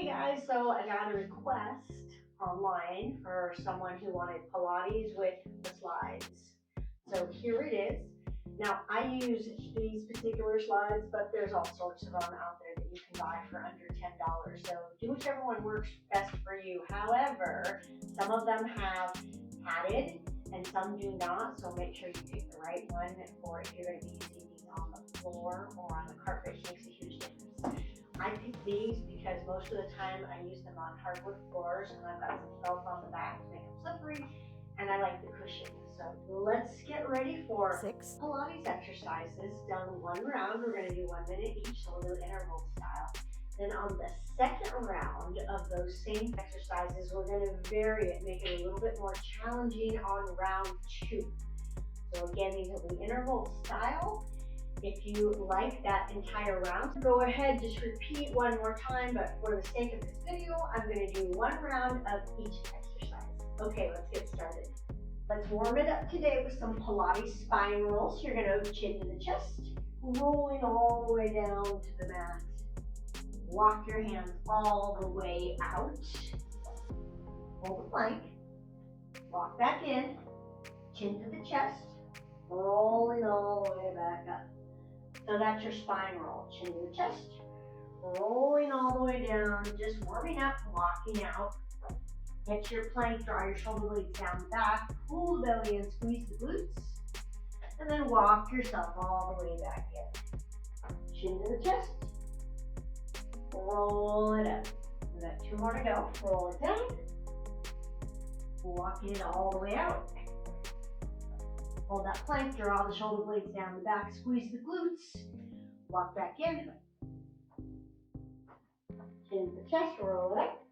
guys, so I got a request online for someone who wanted Pilates with the slides. So here it is. Now I use these particular slides, but there's all sorts of them out there that you can buy for under $10. So do whichever one works best for you. However, some of them have padded and some do not. So make sure you pick the right one, or if you're going to be using these on the floor or on the carpet, it makes a huge difference. I pick these because most of the time I use them on hardwood floors, and I've got some felt on the back to make them slippery, and I like the cushion. So let's get ready for 6 Pilates exercises done one round. We're going to do 1 minute each, so we'll do interval style. Then on the second round of those same exercises, we're going to vary it, make it a little bit more challenging on round 2. So again, these will be interval style. If you like that entire round, go ahead, just repeat one more time, but for the sake of this video, I'm going to do 1 round of each exercise. Okay, let's get started. Let's warm it up today with some Pilates spine rolls. You're going to chin to the chest, rolling all the way down to the mat. Walk your hands all the way out. Hold the plank. Walk back in, chin to the chest, rolling all the way back up. So that's your spine roll. Chin to the chest, rolling all the way down, just warming up, walking out. Get your plank, draw your shoulder blades down back, pull the belly in, squeeze the glutes, and then walk yourself all the way back in. Chin to the chest, roll it up. We've got 2 more to go. Roll it down, walking it all the way out. Hold that plank, draw the shoulder blades down the back, squeeze the glutes, walk back in. Chin to the chest, roll it up.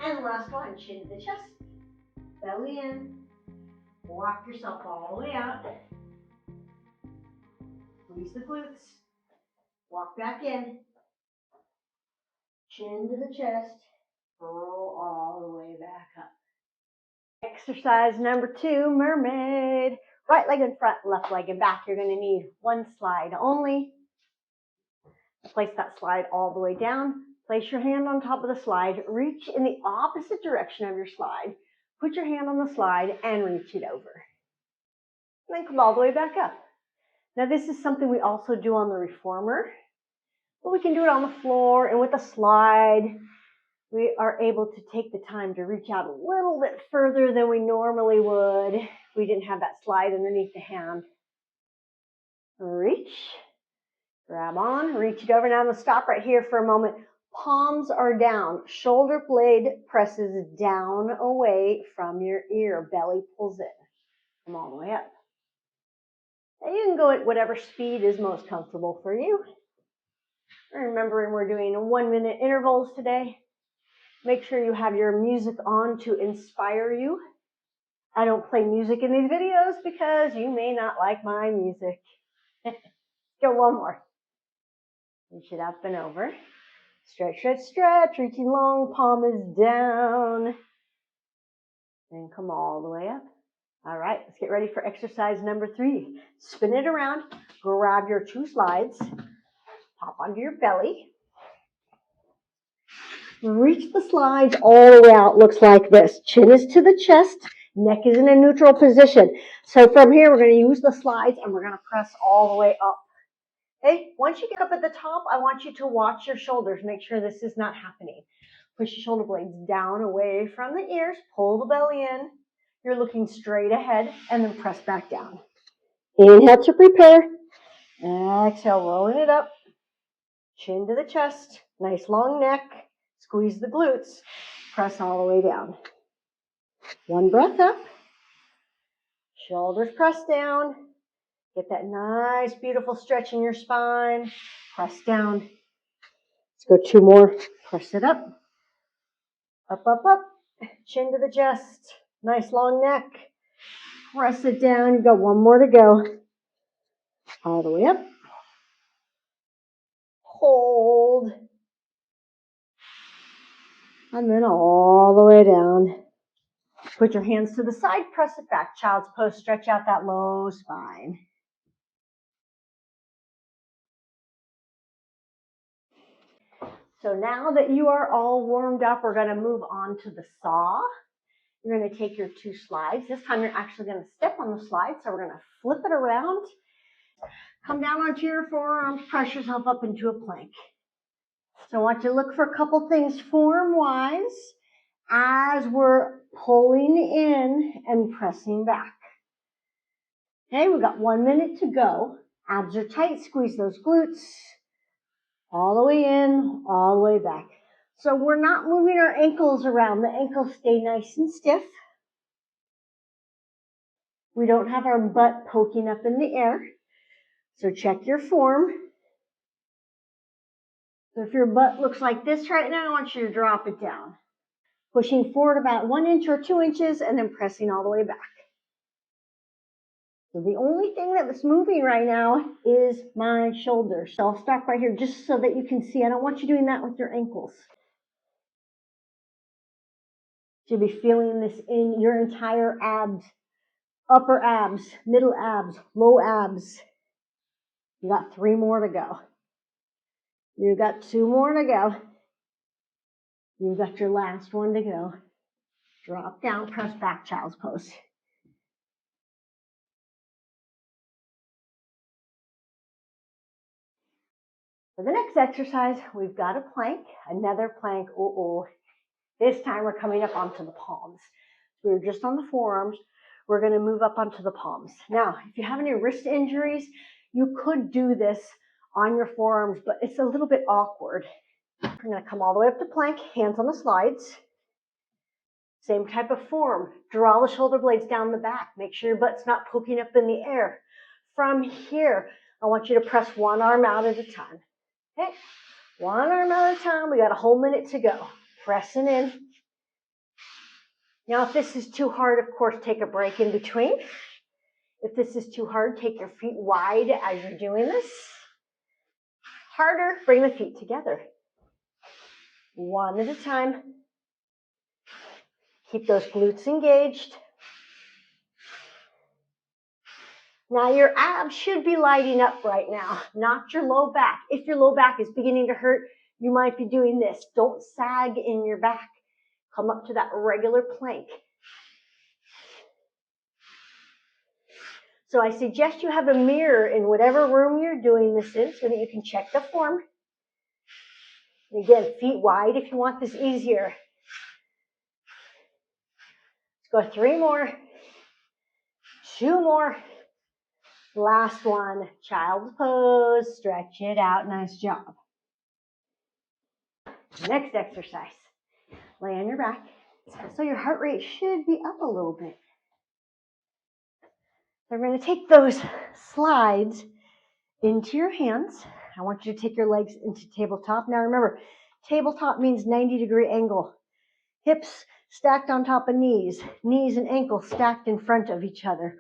And last one, chin to the chest, belly in, walk yourself all the way out. Squeeze the glutes, walk back in, chin to the chest, roll all the way back up. Exercise number 2, mermaid. Right leg in front, left leg in back. You're going to need 1 slide only. Place that slide all the way down. Place your hand on top of the slide. Reach in the opposite direction of your slide. Put your hand on the slide and reach it over. And then come all the way back up. Now this is something we also do on the reformer, but we can do it on the floor, and with a slide, we are able to take the time to reach out a little bit further than we normally would if we didn't have that slide underneath the hand. Reach, grab on, reach it over. Now I'm going to stop right here for a moment. Palms are down, shoulder blade presses down away from your ear, belly pulls in. Come all the way up. Now you can go at whatever speed is most comfortable for you. Remembering we're doing 1 minute intervals today. Make sure you have your music on to inspire you. I don't play music in these videos because you may not like my music. Go 1 more. Reach it up and over. Stretch, stretch, stretch. Reaching long, palm is down. And come all the way up. All right, let's get ready for exercise number 3. Spin it around. Grab your 2 slides. Pop onto your belly. Reach the slides all the way out. Looks like this. Chin is to the chest. Neck is in a neutral position. So from here, we're going to use the slides and we're going to press all the way up. Okay? Once you get up at the top, I want you to watch your shoulders. Make sure this is not happening. Push your shoulder blades down away from the ears. Pull the belly in. You're looking straight ahead and then press back down. Inhale to prepare. Exhale, rolling it up. Chin to the chest. Nice long neck. Squeeze the glutes. Press all the way down. 1 breath up. Shoulders press down. Get that nice, beautiful stretch in your spine. Press down. Let's go 2 more. Press it up. Up, up, up. Chin to the chest. Nice long neck. Press it down. You've got 1 more to go. All the way up. Hold. And then all the way down. Put your hands to the side, press it back. Child's pose, stretch out that low spine. So now that you are all warmed up, we're going to move on to the saw. You're going to take your 2 slides. This time you're actually going to step on the slide. So we're going to flip it around. Come down onto your forearms, press yourself up into a plank. So I want you to look for a couple things form-wise as we're pulling in and pressing back. Okay, we've got 1 minute to go. Abs are tight, squeeze those glutes. All the way in, all the way back. So we're not moving our ankles around. The ankles stay nice and stiff. We don't have our butt poking up in the air. So check your form. So if your butt looks like this right now, I want you to drop it down. Pushing forward about 1 inch or 2 inches and then pressing all the way back. So the only thing that's moving right now is my shoulder. So I'll stop right here just so that you can see. I don't want you doing that with your ankles. You'll be feeling this in your entire abs, upper abs, middle abs, low abs. You got 3 more to go. You got 2 more to go. You got your last one to go. Drop down, press back, child's pose. For the next exercise, we've got a plank, another plank. This time we're coming up onto the palms. We were just on the forearms. We're going to move up onto the palms. Now, if you have any wrist injuries, you could do this on your forearms, but it's a little bit awkward. We're going to come all the way up to plank, hands on the slides. Same type of form. Draw the shoulder blades down the back. Make sure your butt's not poking up in the air. From here, I want you to press 1 arm out at a time. Okay, 1 arm at a time. We got a whole minute to go. Pressing in. Now, if this is too hard, of course, take a break in between. If this is too hard, take your feet wide as you're doing this. Harder, bring the feet together. 1 at a time. Keep those glutes engaged. Now, your abs should be lighting up right now, not your low back. If your low back is beginning to hurt, you might be doing this. Don't sag in your back. Come up to that regular plank. So I suggest you have a mirror in whatever room you're doing this in so that you can check the form. And again, feet wide if you want this easier. Let's go 3 more. 2 more. Last one, child's pose. Stretch it out. Nice job. Next exercise. Lay on your back. So your heart rate should be up a little bit. So we're going to take those slides into your hands. I want you to take your legs into tabletop. Now remember, tabletop means 90-degree angle. Hips stacked on top of knees. Knees and ankles stacked in front of each other.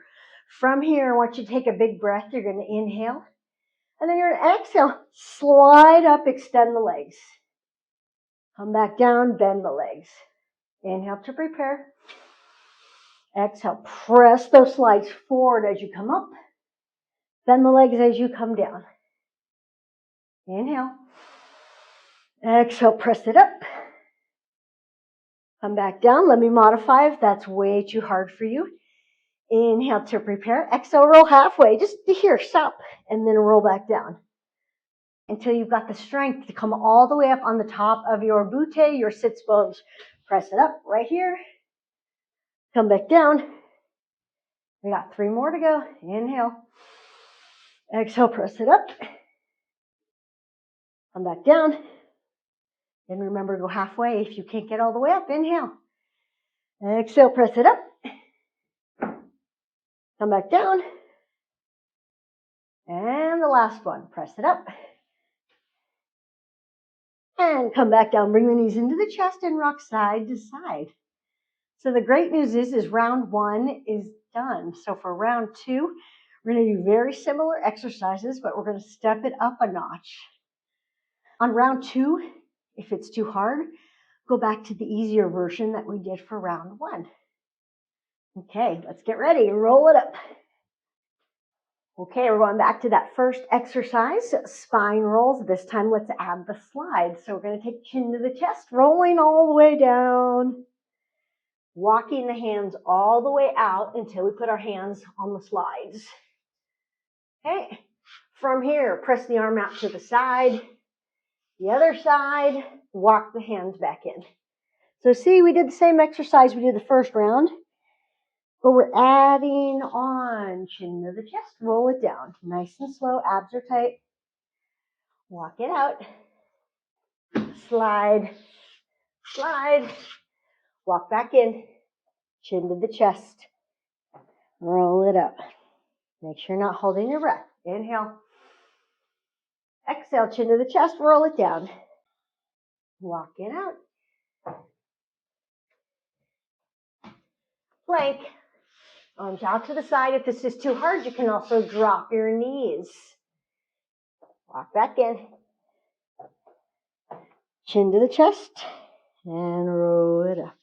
From here, I want you to take a big breath. You're going to inhale. And then you're going to exhale. Slide up, extend the legs. Come back down, bend the legs. Inhale to prepare. Exhale, press those slides forward as you come up. Bend the legs as you come down. Inhale. Exhale, press it up. Come back down. Let me modify if that's way too hard for you. Inhale to prepare. Exhale, roll halfway. Just here, stop. And then roll back down. Until you've got the strength to come all the way up on the top of your butte, your sits bones. Press it up right here. Come back down. We got 3 more to go. Inhale. Exhale, press it up. Come back down. Then remember to go halfway. If you can't get all the way up, inhale. Exhale, press it up. Come back down. And the last one, press it up. And come back down. Bring the knees into the chest and rock side to side. So the great news is round 1 is done. So for round 2, we're going to do very similar exercises, but we're going to step it up a notch. On round 2, if it's too hard, go back to the easier version that we did for round 1. Okay, let's get ready. Roll it up. Okay, we're going back to that first exercise, spine rolls. This time, let's add the slides. So we're going to take chin to the chest, rolling all the way down, walking the hands all the way out until we put our hands on the slides. Okay, from here, press the arm out to the side, the other side, walk the hands back in. So see, we did the same exercise we did the first round. But we're adding on, chin to the chest, roll it down. Nice and slow, abs are tight. Walk it out. Slide, slide. Walk back in, chin to the chest. Roll it up. Make sure you're not holding your breath. Inhale. Exhale, chin to the chest, roll it down. Walk it out. Plank. Arms out to the side. If this is too hard, you can also drop your knees. Walk back in. Chin to the chest and roll it up.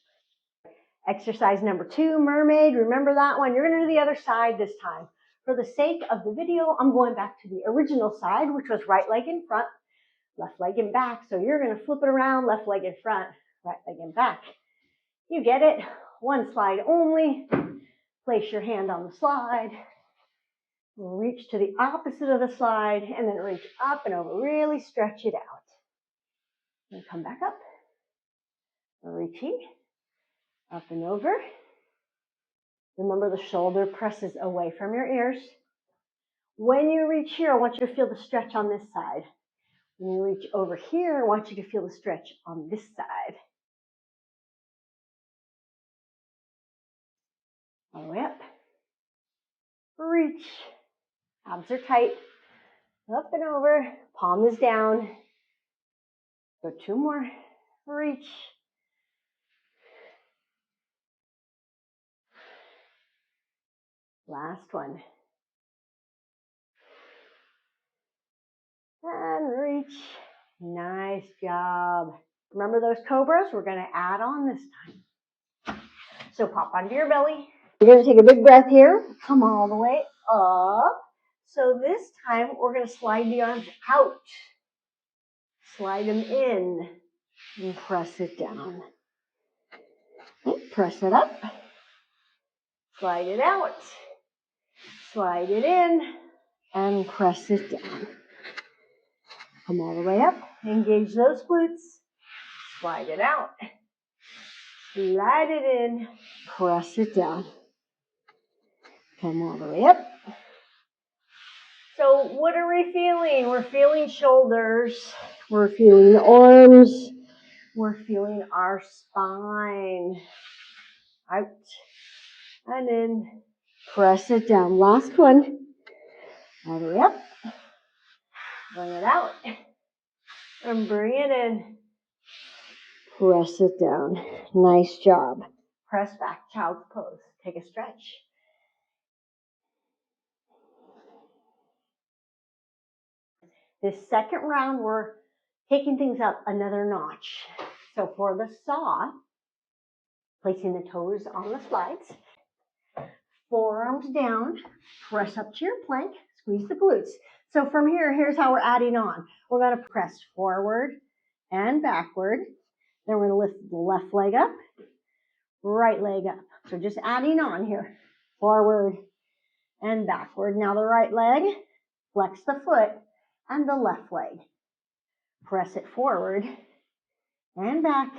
Exercise number 2, mermaid. Remember that one? You're going to do the other side this time. For the sake of the video, I'm going back to the original side, which was right leg in front, left leg in back. So you're going to flip it around, left leg in front, right leg in back. You get it? One slide only. Place your hand on the slide. Reach to the opposite of the slide, and then reach up and over. Really stretch it out. And come back up. Reaching up and over. Remember, the shoulder presses away from your ears. When you reach here, I want you to feel the stretch on this side. When you reach over here, I want you to feel the stretch on this side. All the way up. Reach. Abs are tight. Up and over. Palm is down. Go 2 more. Reach. Last one. And reach. Nice job. Remember those cobras? We're going to add on this time. So pop onto your belly. You're going to take a big breath here. Come all the way up. So this time we're going to slide the arms out. Slide them in and press it down. Press it up. Slide it out. Slide it in and press it down. Come all the way up. Engage those glutes. Slide it out. Slide it in. Press it down. Come all the way up. So what are we feeling? We're feeling shoulders. We're feeling arms. We're feeling our spine. Out. And in. Press it down. Last one. All the way up. Bring it out. And bring it in. Press it down. Nice job. Press back, child's pose. Take a stretch. This second round, we're taking things up another notch. So for the saw, placing the toes on the slides, forearms down, press up to your plank, squeeze the glutes. So from here, here's how we're adding on. We're going to press forward and backward. Then we're going to lift the left leg up, right leg up. So just adding on here, forward and backward. Now the right leg, flex the foot, and the left leg. Press it forward and back.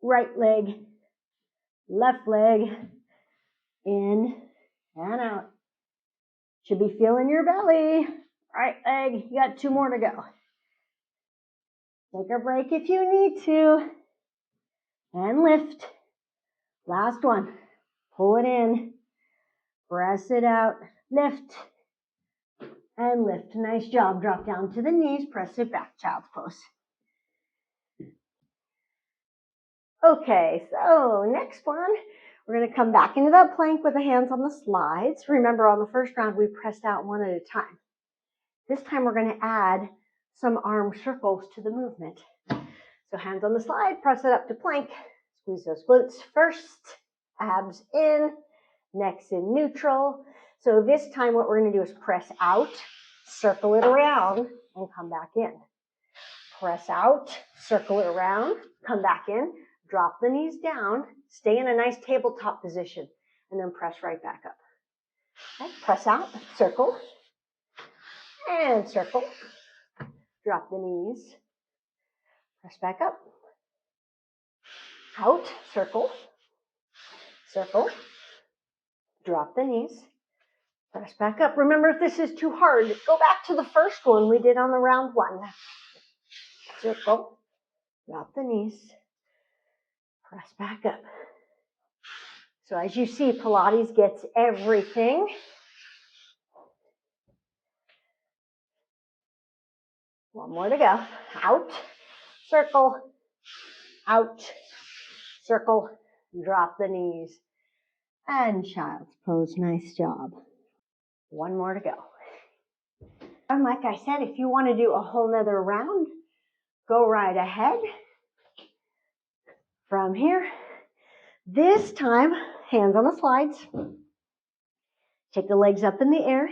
Right leg, left leg, in and out. Should be feeling your belly. Right leg, you got 2 more to go. Take a break if you need to. And lift. Last one. Pull it in. Press it out. Lift. And lift. Nice job. Drop down to the knees. Press it back. Child's pose. Okay, so next one. We're going to come back into that plank with the hands on the slides. Remember, on the first round, we pressed out one at a time. This time, we're going to add some arm circles to the movement. So hands on the slide, press it up to plank. Squeeze those glutes first. Abs in, neck's in neutral. So this time what we're going to do is press out, circle it around, and come back in. Press out, circle it around, come back in, drop the knees down, stay in a nice tabletop position, and then press right back up. Okay, press out, circle, and circle. Drop the knees, press back up. Out, circle, circle, drop the knees, press back up. Remember, if this is too hard, go back to the first one we did on the round one. Circle, drop the knees, press back up. So as you see, Pilates gets everything. One more to go. Out, circle, out, circle, drop the knees. And child's pose, nice job. One more to go. And like I said, if you want to do a whole nother round, go right ahead. From here, this time, hands on the slides. Take the legs up in the air.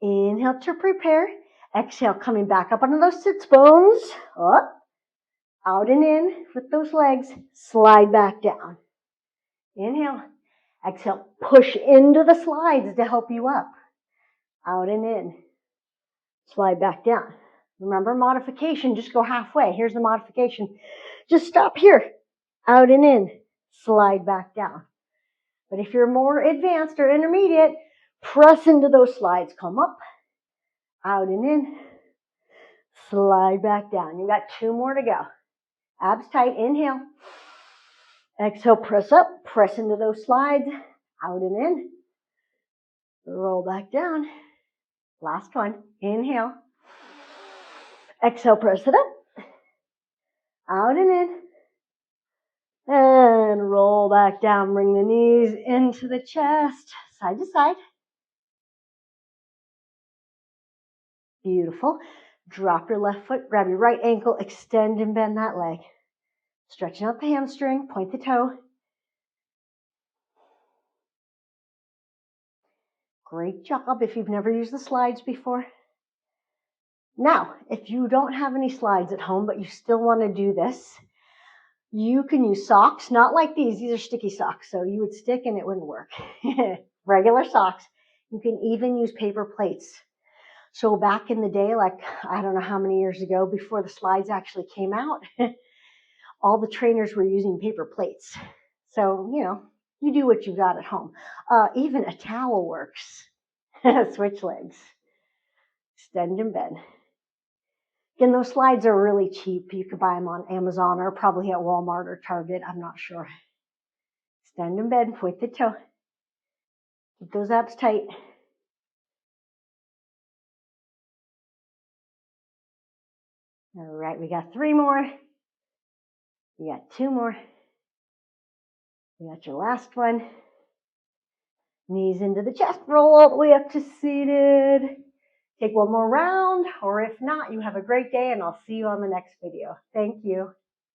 Inhale to prepare. Exhale, coming back up onto those sits bones. Up, out and in with those legs. Slide back down. Inhale. Exhale, push into the slides to help you up. Out and in. Slide back down. Remember, modification, just go halfway. Here's the modification. Just stop here. Out and in. Slide back down. But if you're more advanced or intermediate, press into those slides. Come up, out and in. Slide back down. You got two more to go. Abs tight. Inhale. Exhale, press up. Press into those slides. Out and in. Roll back down. Last one. Inhale. Exhale, press it up. Out and in. And roll back down. Bring the knees into the chest. Side to side. Beautiful. Drop your left foot. Grab your right ankle. Extend and bend that leg. Stretching out the hamstring. Point the toe. Great job if you've never used the slides before. Now, if you don't have any slides at home, but you still want to do this, you can use socks, not like these. These are sticky socks, so you would stick and it wouldn't work. Regular socks. You can even use paper plates. So back in the day, like I don't know how many years ago, before the slides actually came out, all the trainers were using paper plates. So, you do what you've got at home. Even a towel works. Switch legs. Extend and bend. Again, those slides are really cheap. You could buy them on Amazon or probably at Walmart or Target. I'm not sure. Extend and bend. Point the toe. Keep those abs tight. All right, we got 3 more. You got 2 more. You got your last one. Knees into the chest. Roll all the way up to seated. Take one more round, or if not, you have a great day, and I'll see you on the next video. Thank you.